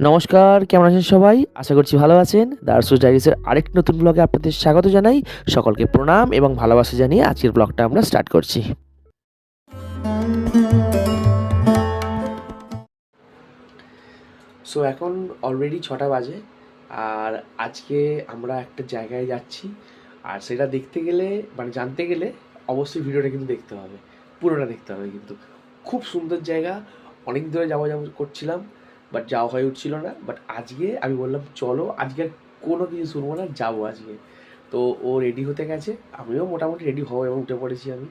নমস্কার, কেমন আছেন সবাই? আশা করছি ভালো আছেন। দারসুস ডায়েরিজের আরেকটি নতুন ব্লগে আপনাদের স্বাগত জানাই। সকলকে প্রণাম এবং ভালোবাসা জানিয়ে আজকের ব্লগটা আমরা স্টার্ট করছি। সো এখন অলরেডি 6টা বাজে, আর আজকে আমরা একটা জায়গায় যাচ্ছি। আর সেটা দেখতে গেলে জানতে গেলে অবশ্যই ভিডিওটা কিন্তু দেখতে হবে, পুরোটা দেখতে হবে। কিন্তু খুব সুন্দর জায়গা, অনেক দূরে যাওয়া করছিলাম, বাট যাওয়া হয়ে উঠছিল না। বাট আজকে আমি বললাম চলো, আজকে আর কোনো কিছু শুনবো না, যাবো আজকে। তো ও রেডি হতে গেছে, আমিও মোটামুটি রেডি হবো এবং উঠে পড়েছি আমি।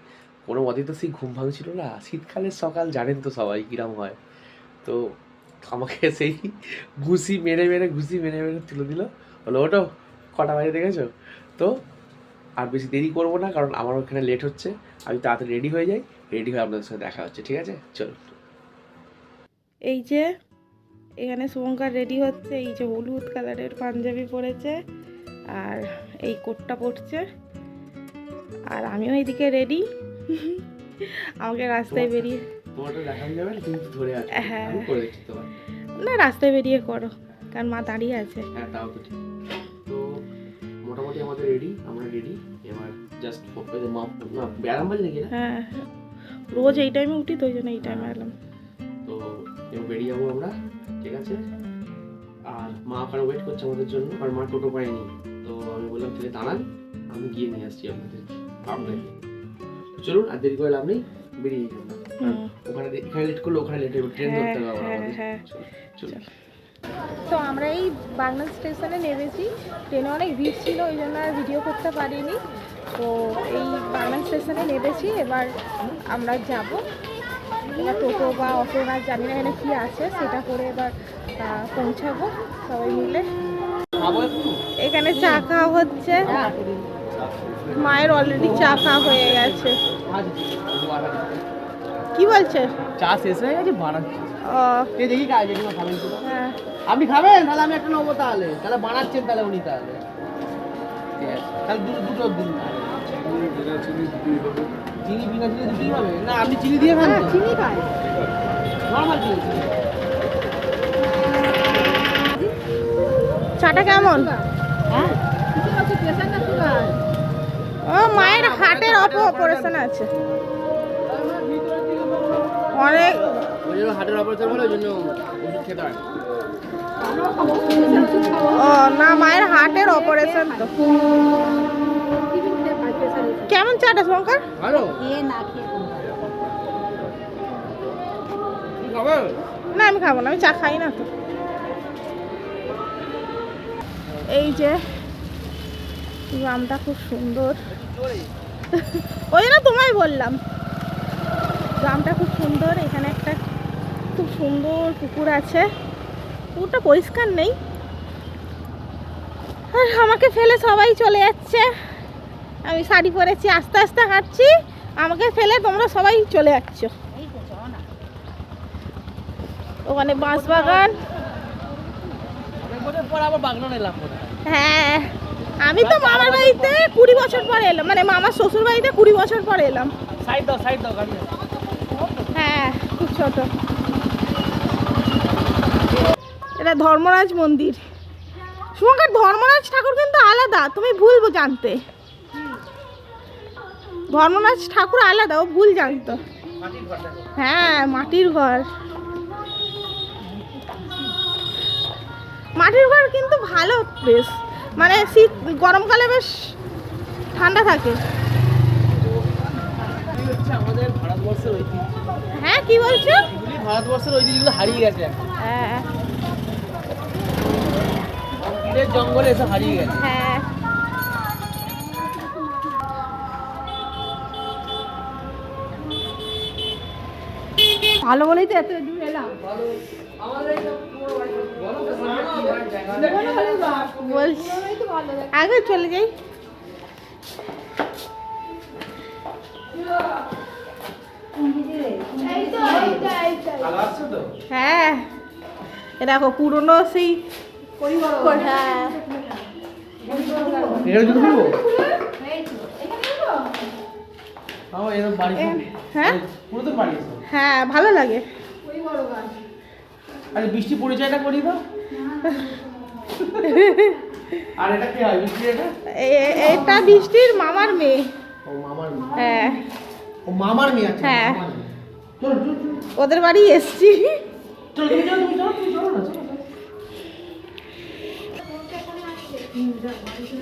কোনো মতেই তো সেই ঘুম ভাঙছিল না, শীতকালের সকাল জানেন তো সবাই কীরকম হয়। তো আমাকে সেই ঘুষি মেরে মেরে তুলে দিল, বলো ওটো, কটা বাজে দেখেছো। তো আর বেশি দেরি করবো না, কারণ আমার ওখানে লেট হচ্ছে। আমি তাড়াতাড়ি রেডি হয়ে যাই, রেডি হয়ে আপনাদের সাথে দেখা হচ্ছে, ঠিক আছে? চলো। এই যে এখানে শুভঙ্কর রেডি হচ্ছে, এই যে হলুদ কালারের পাঞ্জাবি পরেছে আর এই কোটটা পরছে, আর আমিও এইদিকে রেডি। আমাকে রাস্তায় বেরিয়ে তোমারটা দেখানো যাবে না, তুমি ধরে আছো। হ্যাঁ, আমি করে দিচ্ছি তোমার। না রাস্তায় বেরিয়ে করো, কারণ মা দাঁড়িয়ে আছে। হ্যাঁ, তাও তো ঠিক। তো মোটামুটি আমাদের রেডি, আমরা রেডি। এবার জাস্ট ব্যায়াম বাজে নাকি না? হ্যাঁ, রোজ এই টাইমে উঠি, তো ওই জন্য এই টাইমে এলাম। তো এবার বেরিয়ে যাবো আমরা, ঠিক আছে? আর মা ওখানে ওয়েট করছে আমাদের জন্য, আর মা টোটো পায়নি। তো আমি বললাম তাহলে দাঁড়ান, আমি গিয়ে নিয়ে আসছি আপনাদের আপনাকে। চলুন, আর দেরি করে লাভ নেই, বেরিয়ে যাবো। ওখানে এখানে লেট করলে ওখানে লেট হবে, ট্রেন ধরতে হবে আমাদের। চলুন। তো আমরা এই বাগনান স্টেশনে নেমেছি, ট্রেনে অনেক ভিড় ছিল, ওই জন্য আর ভিডিও করতে পারিনি। তো এই বাগনান স্টেশনে নেমেছি, এবার আমরা যাব, এবার টোটো বা অটো না জানি না এখানে কী আছে, সেটা করে এবার পৌঁছাবো সবাই মিলে। এখানে চা খাওয়া হচ্ছে, মায়ের অলরেডি চা খাওয়া হয়ে গেছে। কি বলছে? চা শেষ হয়ে গেছে, বানাচ্ছি। দেখি জেঠিমা খাবেন তো? হ্যাঁ, আপনি খাবেন? তাহলে আমি একটা নেবো। তাহলে বানাচ্ছেন তাহলে উনি, তাহলে তাহলে দুটো দিন। চিনি বিনা চিনি দিতেই হবে না? আপনি চিনি দিয়ে খান? চিনি খায়, নর্মাল চিনি। চাটা কেমন? ও মায়ের হার্টের অপারেশন আছে, অনেক ওই জন্য হার্টের অপারেশন হলো, ওই জন্য ওষুধ খেতে হয়। ও না, মায়ের হার্টের অপারেশন। তো কেমন চাটা শঙ্কর? ভালো। না আমি খাবো না, আমি চা খাই না তো। এই যে গ্রামটা খুব সুন্দর, ওই জন্য তোমায় বললাম, গ্রামটা খুব সুন্দর। এখানে একটা খুব সুন্দর পুকুর আছে, পুকুরটা পরিষ্কার নেই, আর আমাকে ফেলে সবাই চলে যাচ্ছে। আমি শাড়ি পরেছি, আস্তে আস্তে হাঁটছি, আমাকে ফেলে তোমরা সবাই চলে যাচ্ছ। ওখানে বাঁশ বাগান। হ্যাঁ, আমি তো মামার বাড়িতে 20 বছর পরে এলাম, মানে মামার শ্বশুর বাড়িতে 20 বছর পরে এলাম। হ্যাঁ, খুব ছোট। এটা ধর্মরাজ মন্দির। শুভঙ্কর, ধর্মরাজ ঠাকুর কিন্তু আলাদা, তুমি ভুল জানতে। ধর্মরাজ ঠাকুর আলাদা, ও ভুল জানতো। হ্যাঁ, মাটির ঘর। মাটির ঘর কিন্তু ভালো, বেশ মানে শীত গরমকালে বেশ ঠান্ডা থাকে। আমাদের ভারতবর্ষের ঐতিহ্য। হ্যাঁ, কি বলছো? ভারতবর্ষের ঐতিহ্যগুলো হারিয়ে গেছে, হ্যাঁ জঙ্গলে এসে হারিয়ে গেছে। হ্যাঁ, ভালো বলেই তো এত দূর এলাম। বলছি আগে চলে যাই। হ্যাঁ, এ দেখো পুরনো সেই। হ্যাঁ, হ্যাঁ, হ্যাঁ ভালো লাগে। আরে বৃষ্টি পরিচয়টা করি দাও। আর এটা কি হয় বৃষ্টি? এটা বৃষ্টির মামার মেয়ে। ও মামার মেয়ে। হ্যাঁ ও মামার মেয়ে আছে। হ্যাঁ। চল চল ওদের বাড়ি এসছি। চল তুমি চল তুমি চল তুমি চলো না চলো।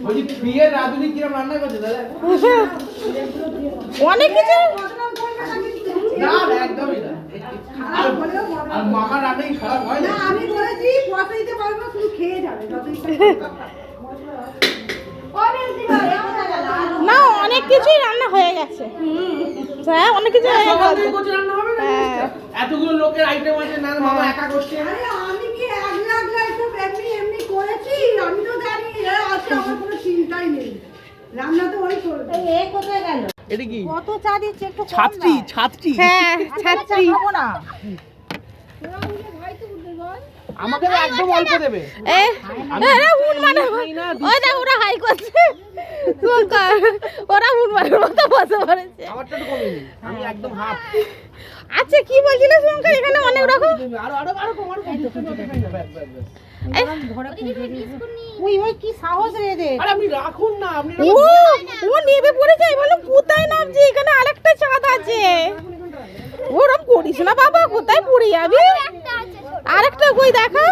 বলি বিয়ের রাঁধুনি কিরম রান্না করছে দাদা? অনেক কিছু। না না একদমই না। আর মামার রান্না কি খারাপ হয় না? আমি বলেছি পয়সা দিতে পারবো না, শুধু খেয়ে যাবে না অনেক কিছুই রান্না হয়ে গেছে। হ্যাঁ অনেক কিছু হয়ে সকাল থেকে গেছে। করছে রান্না হবে না? হ্যাঁ। এতগুলো লোকের আইটেম আছে না মামা একা করছে। আরে আমি কি এক লাখ লাখ তো এমনি করেছি, আমি তো জানি এ আছে, আমার কোনো চিন্তাই নেই, রান্না তো ওই করবে। এ কোথায় গেল? এটা কি? কত চা দিচ্ছে একটু কম ছাত্রী দাও। ছাত্রী। হ্যাঁ ছাত্রী। খাবো না। আমাকে তো একদম অল্প দেবে। এরা উন মানে ওই দেখ ওরা হাই করছে। শুভঙ্কর ওরা উন মানে মতো বসে পড়েছে। আমারটা তো কমই নেই, আমি একদম হাফ। আচ্ছা কি বলছিলে শুভঙ্কর, এখানে অনেক রকম। আরো আরো আরো কম আরো কম। ওই ওই কি সাহস রে এদের। আরে আপনি রাখুন না, আপনি ও ও নেবে পড়েছে, আমি বললাম কোথায় নামছি, এখানে আরেকটা ছাদ আছে। ওরম করিস না বাবা, কোথায় পড়ে যাবি। আরেকটা কই দেখা।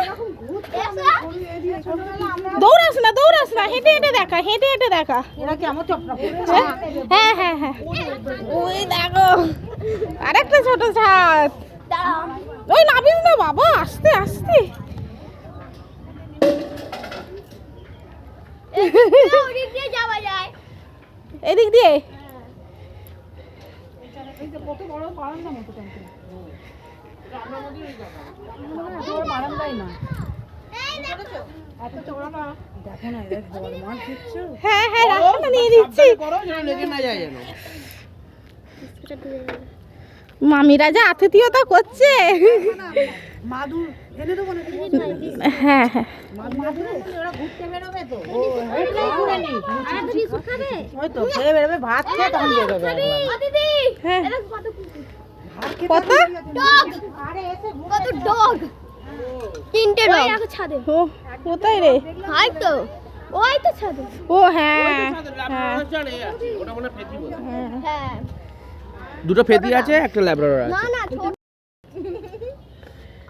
দৌড়াস না, হেঁটে হেঁটে দেখা, হেঁটে হেঁটে দেখা। এরা কি আমার চপড়া হ্যাঁ হ্যাঁ হ্যাঁ ওই দেখো আরেকটা ছোট ছাদ। ওই নামিস না বাবা, আস্তে আস্তে। এদিক দিয়ে কত বড় বারান্দা মতো ট্যাঙ্কি। বারান্দাই না এত চওড়া না। দেখো না এরা জল মাছ দিচ্ছে। হ্যাঁ হ্যাঁ রাস্তা নিয়ে দিচ্ছি। করো যেন লেগে না যায় যেন। মামিরা যা আতিথিয়তা করছে। মাদুর এনে দেবো না? হ্যাঁ হ্যাঁ মাদুর ওরা ঘুরতে বেরোবে তো। ওইটাই করে নেই। ওই তো খেয়ে বেরোবে, ভাত খেয়ে তখন বেরোবে। হ্যাঁ ভাত খেয়ে কত আরে এসে কত ডগ, তিনটে ডগ ছাদে। ও কোথায় রে? হাই তো ওই তো ছাদে। ও হ্যাঁ হ্যাঁ ওটা মনে ফেটি বলে। হ্যাঁ দুটো ফেটি আছে, একটা ল্যাব্রাডর না আছে। না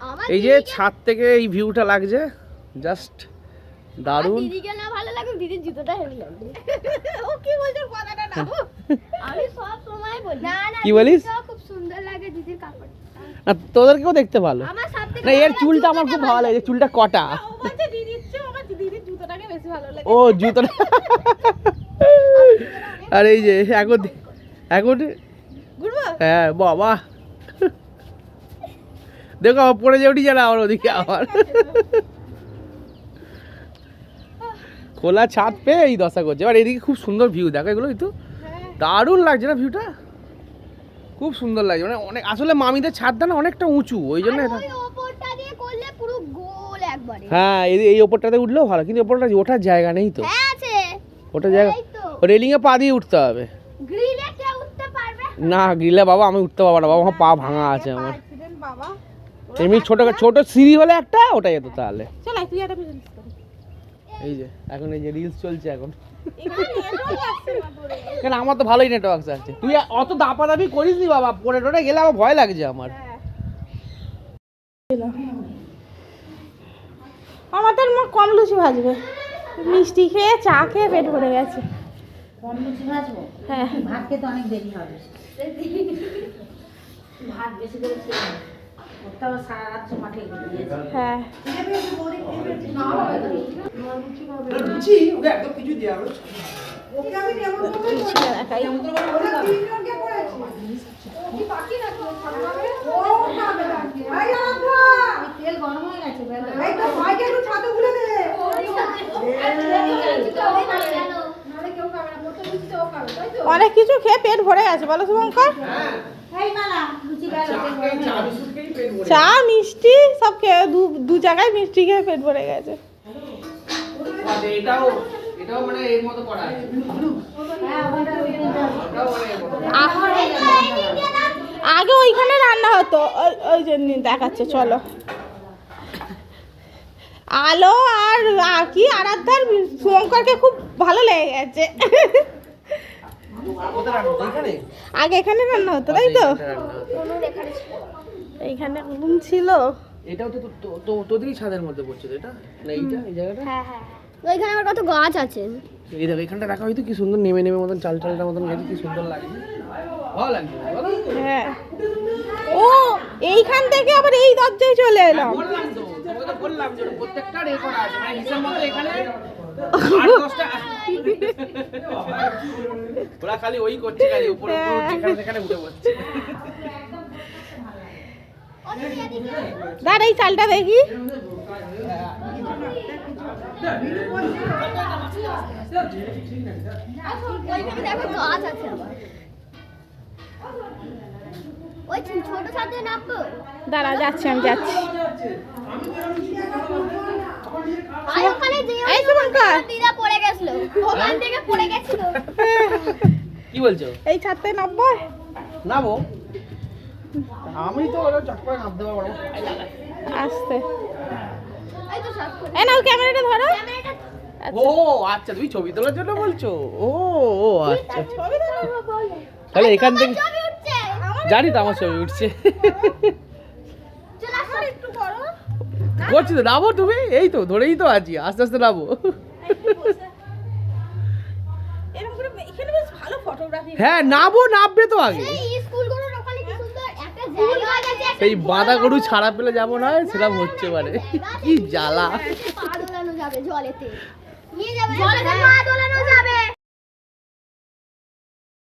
আমার এই যে ছাদ থেকে এই ভিউটা লাগছে জাস্ট দারুণ। দিদিকে না ভালো লাগে, দিদির জুতোটা হেভি লাগে। ও কি বলছে কথাটা না, আমি সব সময় বলি না না কি বলিস? দিদিটাও খুব সুন্দর লাগে দিদির কাপড়। না তোদেরকেও দেখতে ভালো। আমার সবথেকে না এর চুলটা আমার খুব ভালো লাগে, চুলটা কটা। ও বলছে দিদির চেয়ে আমার দিদির জুতোটাকে বেশি ভালো লাগে। ও জুতোটা। আর এই যে এখন এখন ঘুরবো? হ্যাঁ বাবা দেখো পড়ে যে উঠি যারা আমার ওদিকে আবার খোলা ছাদ পেয়ে এই দশা করছে। এবার এদিকে খুব সুন্দর ভিউ, দেখো এগুলো তো দারুণ লাগছে না ভিউটা, খুব সুন্দর লাগছে। মানে অনেক আসলে মামিদের ছাদটা না অনেকটা উঁচু, ওই জন্য এটা। ওই ওপরটা দিয়ে করলে পুরো গোল একবারে। হ্যাঁ এই ওপরটাতে উঠলেও ভালো, কিন্তু ওপরটা ওঠার জায়গা নেই তো। হ্যাঁ আছে, ওটা জায়গা এই তো রেলিং এ পা দিয়ে উঠতে হবে। গ্রিলে কে উঠতে পারবে? না গ্রিলে বাবা আমি উঠতে পারবো না বাবা, আমার পা ভাঙা আছে আমার। অ্যাক্সিডেন্ট বাবা। এমনি ছোট ছোট সিঁড়ি হলে একটা ওটা যেত তাহলে। চল তুই একটা প্রেজেন্ট কর। এই যে এখন এই যে রিলস চলছে এখন, এখানে নেটওয়ার্ক আসছে না তোরে। কেন আমার তো ভালোই নেটওয়ার্ক আছে। তুই অত দাপাদাপি করিস নি বাবা, পরে টোরে গেলে আমার ভয় লাগছে আমার। আমাদের মা কম লুচি ভাজবে, মিষ্টি খেয়ে চা খেয়ে পেট ভরে গেছে। কম লুচি ভাজবো? হ্যাঁ ভাত খেতে অনেক দেরি হবে। ভাত বেশি করে খেয়ে নাও। ওটা আবার সারা রাত মাঠে গিয়েছে। হ্যাঁ ওকে আমি নেমন করবো। লুচিটা দেখাই। ওরা তিনজনকে করেছি। ও কি বাকি রাখলো? ও খাবে না। ভাই আব্বা তেল গরম হয়ে গেছে। এই তো ভাইকে একটু ছাতু গুলে দে। নালে কেউ খাবে না, প্রথম লুচিটা ও খাবে, তাই তো? অনেক কিছু খেয়ে পেট ভরে গেছে বলো শুভঙ্কর। এই মালা লুচি গেল। চা মিষ্টি সব খেয়ে দু জায়গায় মিষ্টি খেয়ে পেট ভরে গেছে। এটাও এটাও মানে এর মতো করা আছে। হ্যাঁ ওটা আগে ওইখানে রান্না হতো, ওই যে দেখাচ্ছে চলো। আলো আর কি আরাধ্যার শুভঙ্করকে খুব ভালো লেগে গেছে। আগে এখানে রান্না হতো তাই তো? এইখানে রুম ছিল। এটাও তো তোদেরই ছাদের মধ্যে পড়ছে তো এটা, না এইটা এই জায়গাটা? হ্যাঁ হ্যাঁ ওইখানে আবার কত গাছ আছে। এই দেখো এখানটা রাখা হয়তো কি সুন্দর নেমে নেমে মতন চাল চালটার মতন গেছে, কি সুন্দর লাগে, ভালো লাগছে বলো? হ্যাঁ ও এইখান থেকে আবার এই দরজায় চলে এলাম। বললাম তো, তোমাকে তো বললাম যে প্রত্যেকটা রেকর্ড আছে, মানে হিসাব মতো এখানে 8-10টা ওরা খালি ওই করছে, খালি উপরে উপরে যেখানে সেখানে উঠে পড়ছে। দাঁড়া এই চালটা দেখি। ওইখানে দেখো গাছ আছে আবার। ওই ছোট ছাদে নামবো। দাঁড়া যাচ্ছি, আমি যাচ্ছি। আর ওখানে যে এই শুভঙ্কর দিদা পড়ে গেছিল, ওখান থেকে পড়ে গেছিল। কি বলছো? এই ছাদটায় নামবো? নামো, আমি তো ওরা চট করে নামতে পারবো না। আসতে এই তো সব করে এ নাও ক্যামেরাটা ধরো। ক্যামেরাটা ও আচ্ছা, তুমি ছবি তোলার জন্য বলছো? ও ও আচ্ছা, ছবি তুলবো বলে। তাহলে এখান থেকে ছবি উঠছে। জানি তো আমার ছবি উঠছে। চল আসো একটু করো। করছি তো, নামো তুমি, এই তো ধরেই তো আছি, আস্তে আস্তে নামো। এরকম করে এখানে বেশ ভালো ফটোগ্রাফি। হ্যাঁ নামো, নামবে তো আগে। এই স্কুলগুলোর ওখানে কি সুন্দর একটা জায়গা আছে। সেই বাঁধা গরু ছাড়া পেলে যাবো না, সেরকম হচ্ছে পারে। কি জ্বালা। পা দোলানো যাবে জলেতে। নিয়ে যাবে জলেতে পা দোলানো যাবে।